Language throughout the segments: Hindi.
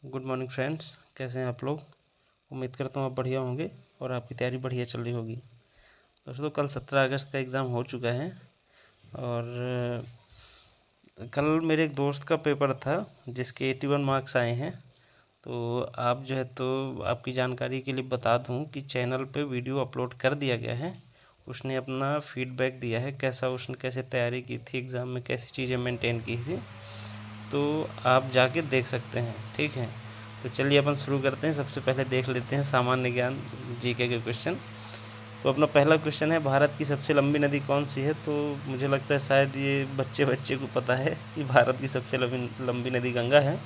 गुड मॉर्निंग फ्रेंड्स, कैसे हैं आप लोग। उम्मीद करता हूँ आप बढ़िया होंगे और आपकी तैयारी बढ़िया चल रही होगी। दोस्तों, कल 17 अगस्त का एग्ज़ाम हो चुका है और कल मेरे एक दोस्त का पेपर था जिसके 81 मार्क्स आए हैं। तो आप जो है तो आपकी जानकारी के लिए बता दूं कि चैनल पे वीडियो अपलोड कर दिया गया है। उसने अपना फीडबैक दिया है, उसने कैसे तैयारी की थी, एग्ज़ाम में कैसी चीज़ें मेंटेन की थी, तो आप जाके देख सकते हैं। ठीक है, तो चलिए अपन शुरू करते हैं। सबसे पहले देख लेते हैं सामान्य ज्ञान जीके के क्वेश्चन। तो अपना पहला क्वेश्चन है, भारत की सबसे लंबी नदी कौन सी है। तो मुझे लगता है शायद ये बच्चे बच्चे को पता है कि भारत की सबसे लंबी नदी गंगा है।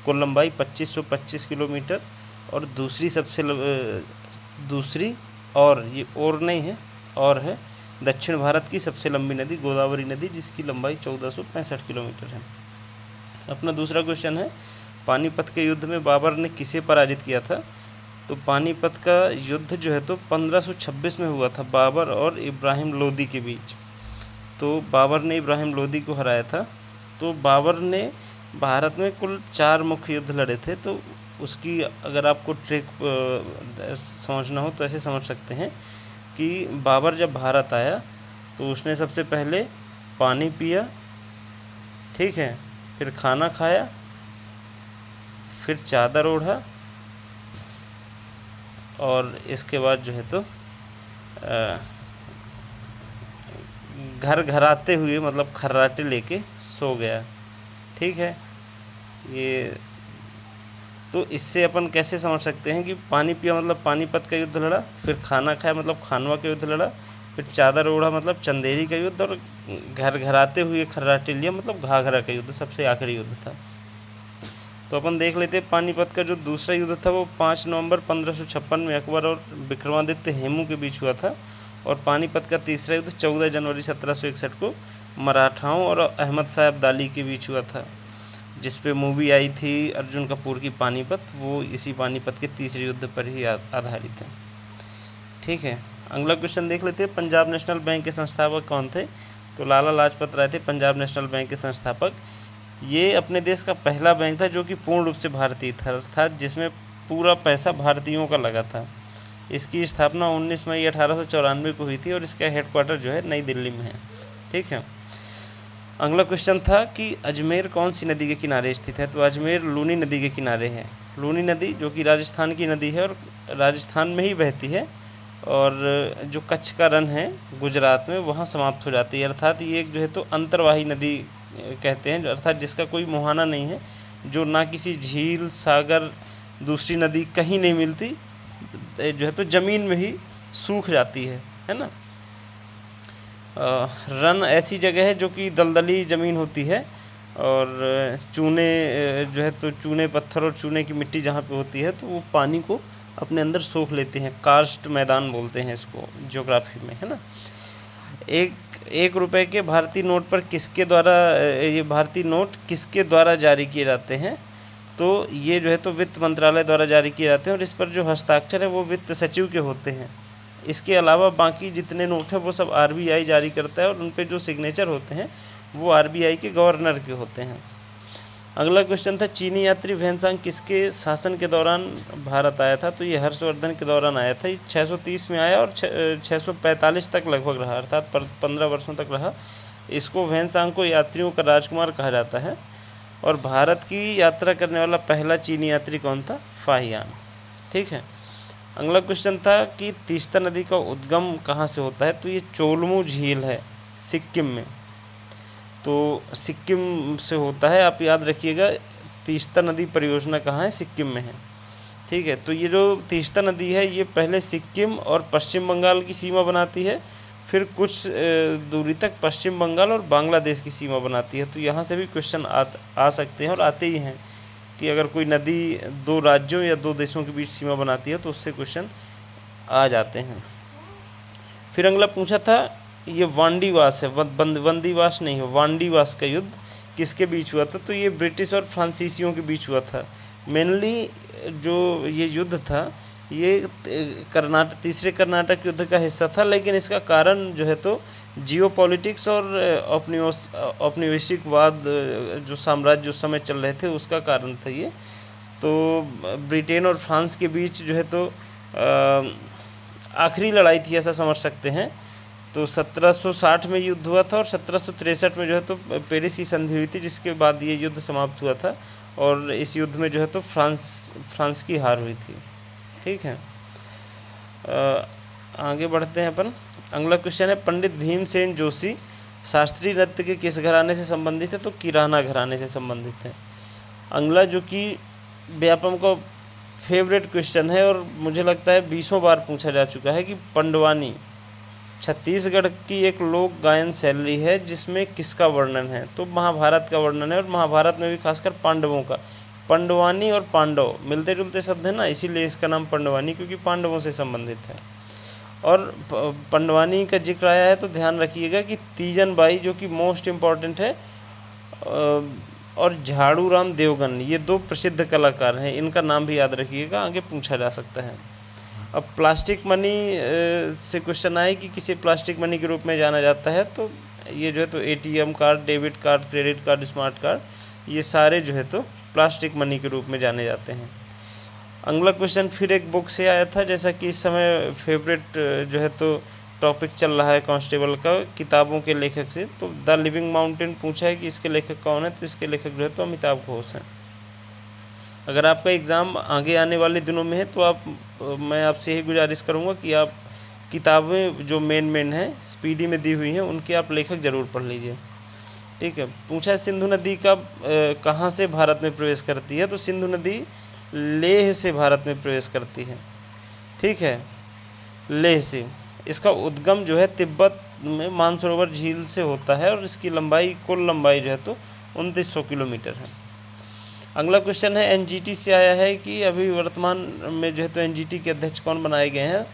कुल लंबाई 2525 किलोमीटर। और दूसरी, और ये और नहीं है, और है दक्षिण भारत की सबसे लंबी नदी गोदावरी नदी, जिसकी लंबाई 1465 किलोमीटर है। अपना दूसरा क्वेश्चन है, पानीपत के युद्ध में बाबर ने किसे पराजित किया था। तो पानीपत का युद्ध जो है तो 1526 में हुआ था, बाबर और इब्राहिम लोदी के बीच। तो बाबर ने इब्राहिम लोदी को हराया था। तो बाबर ने भारत में कुल 4 मुख्य युद्ध लड़े थे। तो उसकी अगर आपको ट्रिक समझना हो तो ऐसे समझ सकते हैं कि बाबर जब भारत आया तो उसने सबसे पहले पानी पिया, ठीक है, फिर खाना खाया, फिर चादर ओढ़ा, और इसके बाद जो है तो घर घर आते हुए मतलब खर्राटे लेके सो गया। ठीक है, ये तो इससे अपन कैसे समझ सकते हैं कि पानी पिया मतलब पानीपत का युद्ध लड़ा, फिर खाना खाया मतलब खानवा का युद्ध लड़ा, फिर चादर ओढ़ा मतलब चंदेरी का युद्ध, और घर घर आते हुए खर्राटे लिया मतलब घाघरा का युद्ध सबसे आखिरी युद्ध था। तो अपन देख लेते हैं, पानीपत का जो दूसरा युद्ध था वो 5 नवंबर 1556 में अकबर और विक्रमादित्य हेमू के बीच हुआ था। और पानीपत का तीसरा युद्ध 14 जनवरी 1761 को मराठाओं और अहमद शाह अब्दाली के बीच हुआ था, जिस पे मूवी आई थी अर्जुन कपूर की पानीपत, वो इसी पानीपत के तीसरे युद्ध पर ही आधारित है। ठीक है, अगला क्वेश्चन देख लेते हैं, पंजाब नेशनल बैंक के संस्थापक कौन थे। तो लाला लाजपत राय थे पंजाब नेशनल बैंक के संस्थापक। ये अपने देश का पहला बैंक था जो कि पूर्ण रूप से भारतीय था, अर्थात जिसमें पूरा पैसा भारतीयों का लगा था। इसकी स्थापना 19 मई 1894 को हुई थी और इसका हेडक्वार्टर जो है नई दिल्ली में है। ठीक है, अगला क्वेश्चन था कि अजमेर कौन सी नदी के किनारे स्थित है। तो अजमेर लूनी नदी के किनारे है। लूनी नदी जो कि राजस्थान की नदी है और राजस्थान में ही बहती है, और जो कच्छ का रण है गुजरात में, वहाँ समाप्त हो जाती है। अर्थात ये एक जो है तो अंतर्वाही नदी कहते हैं, अर्थात जिसका कोई मुहाना नहीं है, जो ना किसी झील, सागर, दूसरी नदी कहीं नहीं मिलती, जो है तो ज़मीन में ही सूख जाती है ना। रन ऐसी जगह है जो कि दलदली ज़मीन होती है, और चूने जो है तो चूने पत्थर और चूने की मिट्टी जहाँ पे होती है तो वो पानी को अपने अंदर सोख लेते हैं। कार्स्ट मैदान बोलते हैं इसको ज्योग्राफी में, है ना। एक एक रुपए के भारतीय नोट पर किसके द्वारा ये भारतीय नोट किसके द्वारा जारी किए जाते हैं। तो ये जो है तो वित्त मंत्रालय द्वारा जारी किए जाते हैं, और इस पर जो हस्ताक्षर है वो वित्त सचिव के होते हैं। इसके अलावा बाकी जितने नोट हैं वो सब आरबीआई जारी करता है, और उन पे जो सिग्नेचर होते हैं वो आरबीआई के गवर्नर के होते हैं। अगला क्वेश्चन था, चीनी यात्री वैनसांग किसके शासन के दौरान भारत आया था। तो ये हर्षवर्धन के दौरान आया था। ये 630 में आया और 645 तक लगभग रहा, अर्थात 15 वर्षों तक रहा। इसको वैनसांग को यात्रियों का राजकुमार कहा जाता है। और भारत की यात्रा करने वाला पहला चीनी यात्री कौन था, फाहियान। ठीक है, अगला क्वेश्चन था कि तीस्ता नदी का उद्गम कहाँ से होता है। तो ये चोलमू झील है सिक्किम में, तो सिक्किम से होता है। आप याद रखिएगा, तीस्ता नदी परियोजना कहाँ है, सिक्किम में है। ठीक है, तो ये जो तीस्ता नदी है ये पहले सिक्किम और पश्चिम बंगाल की सीमा बनाती है, फिर कुछ दूरी तक पश्चिम बंगाल और बांग्लादेश की सीमा बनाती है। तो यहाँ से भी क्वेश्चन आ सकते हैं और आते ही हैं कि अगर कोई नदी दो राज्यों या दो देशों के बीच सीमा बनाती है तो उससे क्वेश्चन आ जाते हैं। फिर अगला पूछा था, ये वांडीवास है, बंदीवास नहीं है, वांडीवास का युद्ध किसके बीच हुआ था। तो ये ब्रिटिश और फ्रांसीसियों के बीच हुआ था। मेनली जो ये युद्ध था ये तीसरे कर्नाटक युद्ध का हिस्सा था, लेकिन इसका कारण जो है तो जियो पॉलिटिक्स और औपनिवेशिकवाद जो साम्राज्य उस समय चल रहे थे उसका कारण था ये। तो ब्रिटेन और फ्रांस के बीच जो है तो आखिरी लड़ाई थी, ऐसा समझ सकते हैं। तो 1760 में युद्ध हुआ था और 1763 में जो है तो पेरिस की संधि हुई थी, जिसके बाद ये युद्ध समाप्त हुआ था और इस युद्ध में जो है तो फ्रांस की हार हुई थी। ठीक है, आगे बढ़ते हैं अपन। अगला क्वेश्चन है, पंडित भीमसेन जोशी शास्त्रीय नृत्य के किस घराने से संबंधित है? तो किराना घराने से संबंधित है। अगला जो कि व्यापम का फेवरेट क्वेश्चन है और मुझे लगता है 20 बार पूछा जा चुका है कि पंडवानी छत्तीसगढ़ की एक लोक गायन शैली है जिसमें किसका वर्णन है? तो महाभारत का वर्णन है और महाभारत में भी खासकर पांडवों का। पंडवानी और पांडव मिलते जुलते शब्द है ना, इसीलिए इसका नाम पंडवानी, क्योंकि पांडवों से संबंधित है। और पंडवानी का जिक्र आया है तो ध्यान रखिएगा कि तीजन बाई जो कि मोस्ट इम्पॉर्टेंट है और झाड़ू राम देवगन, ये दो प्रसिद्ध कलाकार हैं, इनका नाम भी याद रखिएगा, आगे पूछा जा सकता है। अब प्लास्टिक मनी से क्वेश्चन आए कि किसे प्लास्टिक मनी के रूप में जाना जाता है? तो ये जो है तो ATM card, debit card, credit card, smart card, ये सारे जो है तो प्लास्टिक मनी के रूप में जाने जाते हैं। अगला क्वेश्चन फिर एक बुक से आया था, जैसा कि इस समय फेवरेट जो है तो टॉपिक चल रहा है कांस्टेबल का, किताबों के लेखक से। तो द लिविंग माउंटेन पूछा है कि इसके लेखक कौन है? तो इसके लेखक जो है तो अमिताभ घोष हैं। अगर आपका एग्ज़ाम आगे आने वाले दिनों में है तो मैं आपसे यही गुजारिश करूंगा कि आप किताबें जो मेन हैं स्पीडी में दी हुई हैं उनके आप लेखक ज़रूर पढ़ लीजिए। ठीक है, पूछा है सिंधु नदी का कहाँ से भारत में प्रवेश करती है? तो सिंधु नदी लेह से भारत में प्रवेश करती है। ठीक है, लेह से। इसका उद्गम जो है तिब्बत में मानसरोवर झील से होता है और इसकी लंबाई, कुल लंबाई जो है तो 2900 किलोमीटर है। अगला क्वेश्चन है, एनजीटी से आया है कि अभी वर्तमान में जो है तो एनजीटी के अध्यक्ष कौन बनाए गए हैं?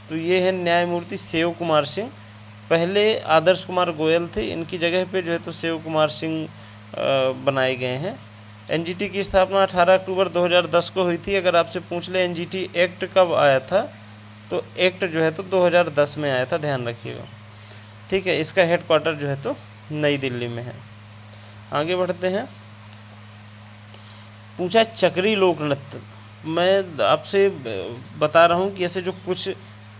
तो ये है न्यायमूर्ति सेव कुमार सिंह। पहले आदर्श कुमार गोयल थे, इनकी जगह पे जो है तो सेव कुमार सिंह बनाए गए हैं। एनजीटी की स्थापना 18 अक्टूबर 2010 को हुई थी। अगर आपसे पूछ ले एनजीटी एक्ट कब आया था, तो एक्ट जो है तो 2010 में आया था, ध्यान रखिएगा। ठीक है, इसका हेडक्वार्टर जो है तो नई दिल्ली में है। आगे बढ़ते हैं। पूछा चक्री लोक नृत्य। मैं आपसे बता रहा हूँ कि ऐसे जो कुछ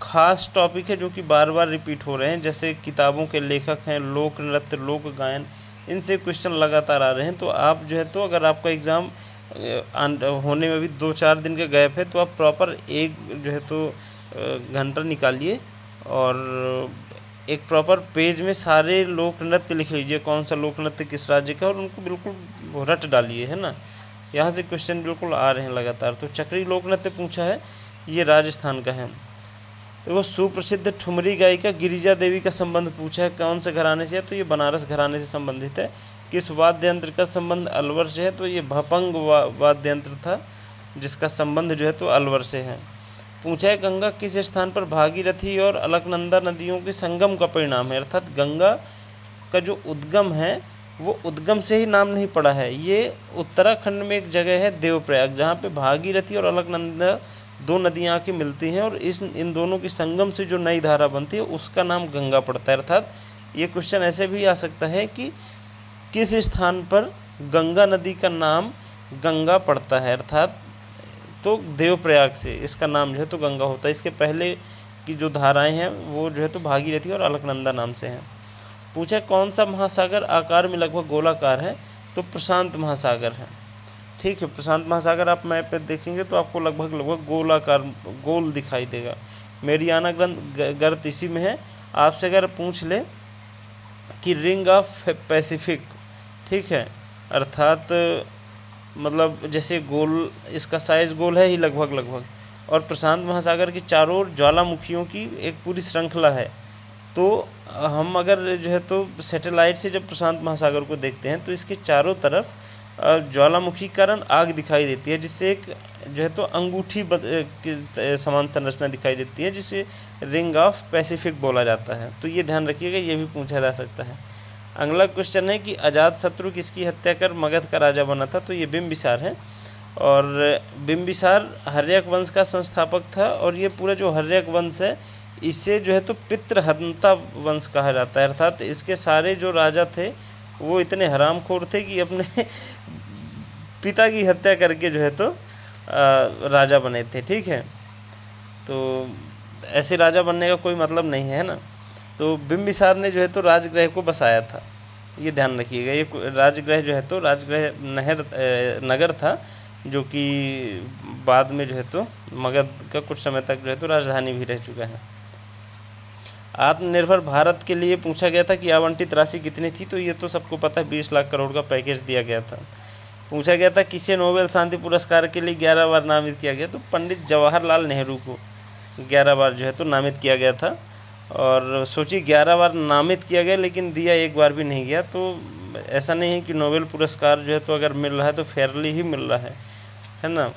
खास टॉपिक है जो कि बार बार रिपीट हो रहे हैं, जैसे किताबों के लेखक हैं, लोक नृत्य, लोक गायन, इनसे क्वेश्चन लगातार आ रहे हैं। तो आप जो है तो अगर आपका एग्ज़ाम होने में भी 2-4 दिन का गैप है तो आप प्रॉपर एक जो है तो घंटा निकालिए और एक प्रॉपर पेज में सारे लोक नृत्य लिख लीजिए, कौन सा लोक नृत्य किस राज्य का, और उनको बिल्कुल रट डालिए, है ना। यहाँ से क्वेश्चन बिल्कुल आ रहे हैं लगातार। तो चक्री लोक नृत्य पूछा है, ये राजस्थान का है। तो वो सुप्रसिद्ध ठुमरी गायिका गिरिजा देवी का संबंध पूछा है, कौन से घराने से है? तो ये बनारस घराने से संबंधित है। किस वाद्य यंत्र का संबंध अलवर से है? तो ये भपंग वाद्य यंत्र था जिसका संबंध जो है तो अलवर से है। पूछा है गंगा किस स्थान पर भागीरथी और अलकनंदा नदियों के संगम का परिणाम है? अर्थात गंगा का जो उद्गम है वो उद्गम से ही नाम नहीं पड़ा है। ये उत्तराखंड में एक जगह है देवप्रयाग, जहाँ पे भागीरथी और अलकनंदा दो नदियाँ आके मिलती हैं और इन दोनों के संगम से जो नई धारा बनती है उसका नाम गंगा पड़ता है। अर्थात ये क्वेश्चन ऐसे भी आ सकता है कि किस स्थान पर गंगा नदी का नाम गंगा पड़ता है, अर्थात तो देवप्रयाग से इसका नाम जो है तो गंगा होता है। इसके पहले की जो धाराएं हैं वो जो है तो भागीरथी और अलकनंदा नाम से हैं। पूछा कौन सा महासागर आकार में लगभग गोलाकार है? तो प्रशांत महासागर है। ठीक है, प्रशांत महासागर आप मैप पे देखेंगे तो आपको लगभग गोलाकार, गोल दिखाई देगा। मेरियाना गर्त इसी में है। आपसे अगर पूछ ले कि रिंग ऑफ पैसिफिक, ठीक है, अर्थात मतलब जैसे गोल, इसका साइज गोल है ही लगभग, और प्रशांत महासागर के चारों ओर ज्वालामुखियों की एक पूरी श्रृंखला है। तो हम अगर जो है तो सैटेलाइट से जब प्रशांत महासागर को देखते हैं तो इसके चारों तरफ ज्वालामुखीकरण आग दिखाई देती है, जिससे एक जो है तो अंगूठी समान संरचना दिखाई देती है, जिसे रिंग ऑफ पैसिफिक बोला जाता है। तो ये ध्यान रखिएगा, ये भी पूछा जा सकता है। अगला क्वेश्चन है कि अजातशत्रु किसकी हत्या कर मगध का राजा बना था? तो ये बिंबिसार है, और बिंबिसार हर्यक वंश का संस्थापक था। और ये पूरा जो हर्यक वंश है इसे जो है तो पितृहंता वंश कहा जाता है। अर्थात इसके सारे जो राजा थे वो इतने हरामखोर थे कि अपने पिता की हत्या करके जो है तो राजा बने थे, ठीक है। तो ऐसे राजा बनने का कोई मतलब नहीं है ना। तो बिंबिसार ने जो है तो राजगृह को बसाया था, ये ध्यान रखिएगा। ये राजगृह जो है तो राजगृह नगर था, जो कि बाद में जो है तो मगध का कुछ समय तक जो है तो राजधानी भी रह चुका है। आत्मनिर्भर भारत के लिए पूछा गया था कि आवंटित राशि कितनी थी, तो ये तो सबको पता है, 20 लाख करोड़ का पैकेज दिया गया था। पूछा गया था किसे नोबेल शांति पुरस्कार के लिए 11 बार नामित किया गया, तो पंडित जवाहरलाल नेहरू को 11 बार जो है तो नामित किया गया था। और सोचिए 11 बार नामित किया गया लेकिन दिया एक बार भी नहीं गया। तो ऐसा नहीं है कि नोबेल पुरस्कार जो है तो अगर मिल रहा है तो फेयरली ही मिल रहा है ना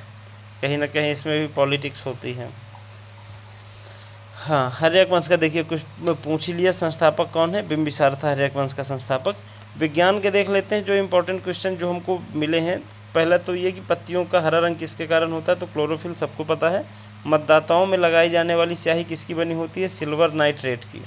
कहीं इसमें भी पॉलिटिक्स होती है। हाँ, हर्यक वंश का देखिए कुछ पूछ ही लिया। संस्थापक कौन है? बिंबिसार था हर्यक वंश का संस्थापक। विज्ञान के देख लेते हैं जो इंपॉर्टेंट क्वेश्चन जो हमको मिले हैं। पहला तो ये कि पत्तियों का हरा रंग किसके कारण होता है, तो क्लोरोफिल, सबको पता है। मतदाताओं में लगाई जाने वाली स्याही किसकी बनी होती है? सिल्वर नाइट्रेट की।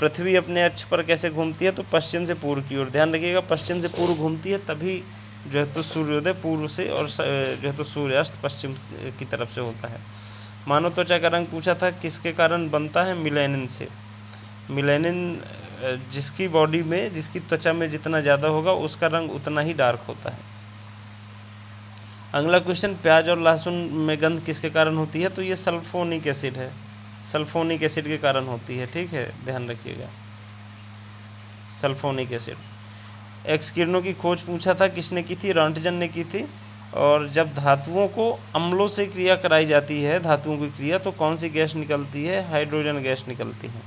पृथ्वी अपने अक्ष पर कैसे घूमती है, तो पश्चिम से पूर्व की ओर। ध्यान रखिएगा, पश्चिम से पूर्व घूमती है, तभी जो है तो सूर्योदय पूर्व से और जो है तो सूर्यास्त पश्चिम की तरफ से होता है। मानव त्वचा का रंग पूछा था किसके कारण बनता है? मिलेनिन से। मिलेनिन जिसकी बॉडी में, जिसकी त्वचा में जितना ज़्यादा होगा उसका रंग उतना ही डार्क होता है। अगला क्वेश्चन, प्याज और लहसुन में गंध किसके कारण होती है, तो ये सल्फोनिक एसिड है, सल्फोनिक एसिड के कारण होती है, ठीक है, ध्यान रखिएगा, सल्फोनिक एसिड। एक्स किरणों की खोज पूछा था किसने की थी? रॉन्टजन ने की थी। और जब धातुओं को अम्लों से क्रिया कराई जाती है, धातुओं की क्रिया, तो कौन सी गैस निकलती है? हाइड्रोजन गैस निकलती है।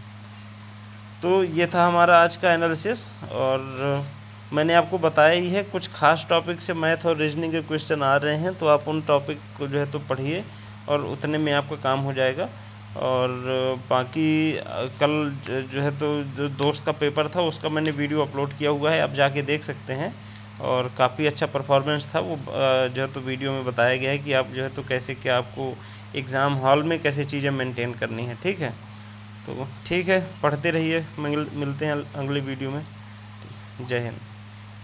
तो ये था हमारा आज का एनालिसिस, और मैंने आपको बताया ही है कुछ खास टॉपिक से मैथ और रीजनिंग के क्वेश्चन आ रहे हैं, तो आप उन टॉपिक को जो है तो पढ़िए और उतने में आपका काम हो जाएगा। और बाकी कल जो है तो जो दोस्त का पेपर था उसका मैंने वीडियो अपलोड किया हुआ है, आप जाके देख सकते हैं। और काफ़ी अच्छा परफॉर्मेंस था वो, जो है तो वीडियो में बताया गया है कि आप जो है तो कैसे क्या आपको एग्ज़ाम हॉल में कैसे चीज़ें मेंटेन करनी है, ठीक है। तो ठीक है, पढ़ते रहिए, मिलते हैं अगले वीडियो में। जय हिंद।